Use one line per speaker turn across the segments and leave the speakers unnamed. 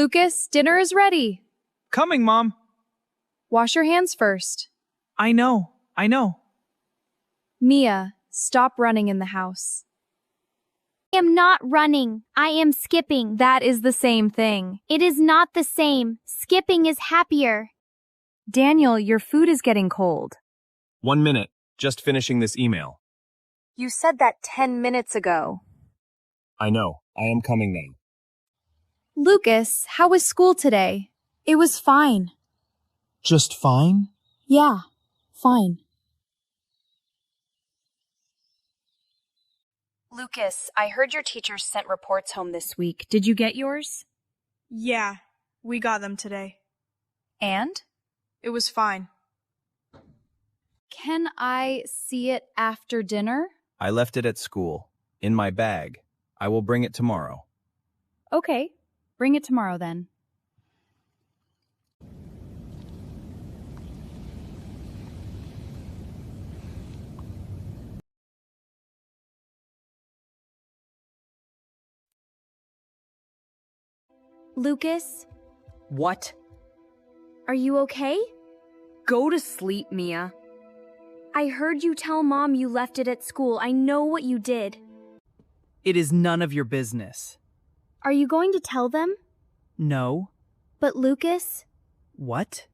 Lucas, dinner is ready.
Coming, Mom.
Wash your hands first.
I know.
Mia, stop running in the house.
I am not running. I am skipping.
That is the same thing.
It is not the same. Skipping is happier.
Daniel, your food is getting cold.
1 minute. Just finishing this email.
You said that 10 minutes ago.
I know. I am coming now.
Lucas, how was school today? It was fine.
Just fine?
Yeah, fine. Lucas, I heard your teachers sent reports home this week. Did you get yours?
Yeah, we got them today.
And?
It was fine.
Can I see it after dinner?
I left it at school. In my bag. I will bring it tomorrow.
Okay, bring it tomorrow then.
Lucas,
What?
are you okay?
Go to sleep, Mia.
I heard you tell Mom you left it at school. I know what you did.
It is none of your business.
Are you going to tell them?
No.
But Lucas,
What?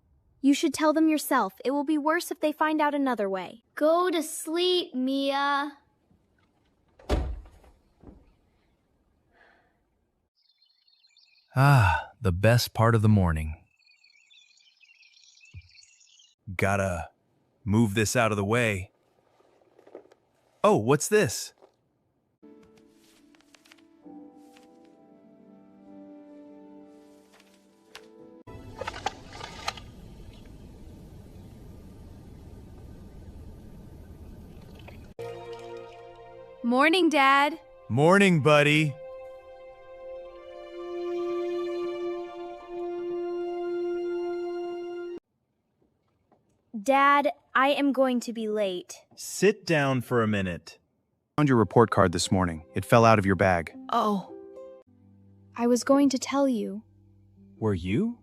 you should tell them yourself. It will be worse if they find out another way. Go to sleep, Mia.
Ah, the best part of the morning. Gotta move this out of the way. Oh, what's this?
Morning, Dad.
Morning, buddy.
Dad, I am going to be late.
Sit down for a minute. Found your report card this morning. It fell out of your bag.
Oh. I was going to tell you.
Were you?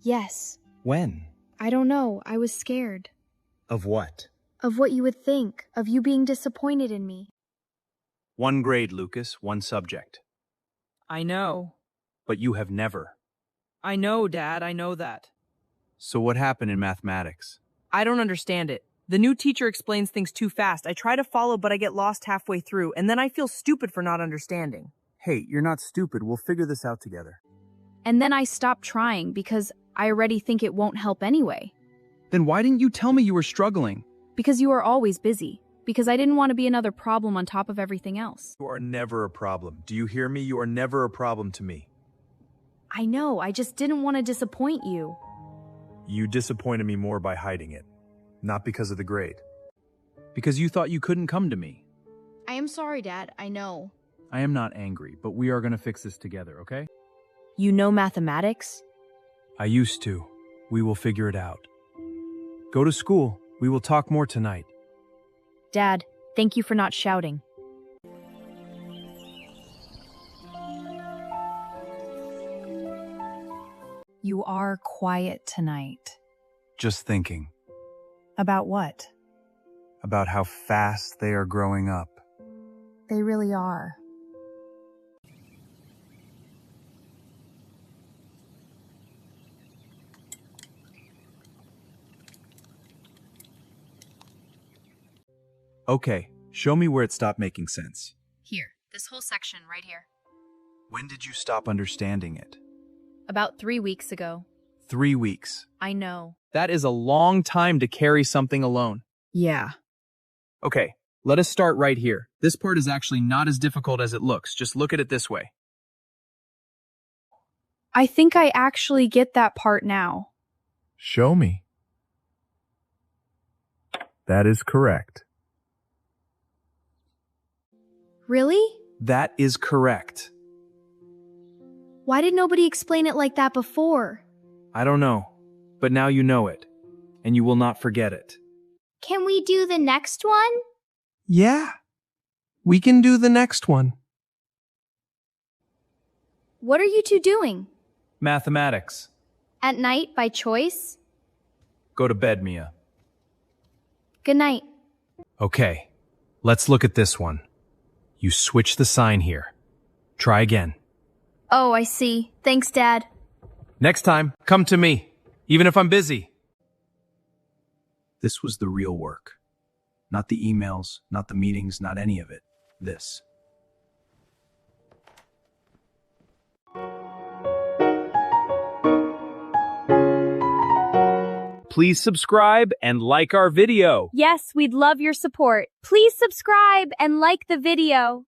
Yes.
When?
I don't know. I was scared.
Of what?
Of what you would think. Of you being disappointed in me.
1 grade, Lucas, 1 subject.
I know.
But you have never.
I know, Dad. I know that.
So what happened in mathematics?
I don't understand it. The new teacher explains things too fast. I try to follow, but I get lost halfway through, and then I feel stupid for not understanding.
Hey, you're not stupid. We'll figure this out together.
And then I stopped trying because I already think it won't help anyway.
Then why didn't you tell me you were struggling?
Because you are always busy. Because I didn't want to be another problem on top of everything else.
You are never a problem. Do you hear me? You are never a problem to me.
I know, I just didn't want to disappoint you.
You disappointed me more by hiding it. Not because of the grade.
Because you thought you couldn't come to me.
I am sorry, Dad. I know.
I am not angry, but we are going to fix this together, okay?
You know mathematics?
I used to. We will figure it out. Go to school. We will talk more tonight.
Dad, thank you for not shouting. You are quiet tonight.
Just thinking.
About what?
About how fast they are growing up.
They really are.
Okay, show me where it stopped making sense.
Here, this whole section right here.
When did you stop understanding it?
About 3 weeks ago.
3 weeks.
I know.
That is a long time to carry something alone.
Yeah.
Okay, let us start right here. This part is actually not as difficult as it looks. Just look at it this way.
I think I actually get that part now.
Show me. That is correct.
Really?
That is correct.
Why did nobody explain it like that before?
I don't know, but now you know it, and you will not forget it.
Can we do the next one?
Yeah, we can do the next one.
What are you two doing?
Mathematics.
At night by choice?
Go to bed, Mia.
Good night.
Okay, let's look at this one. You switch the sign here. Try again.
Oh, I see. Thanks, Dad.
Next time, come to me, even if I'm busy. This was the real work. Not the emails, not the meetings, not any of it. This. Please subscribe and like our video.
Yes, we'd love your support. Please subscribe and like the video.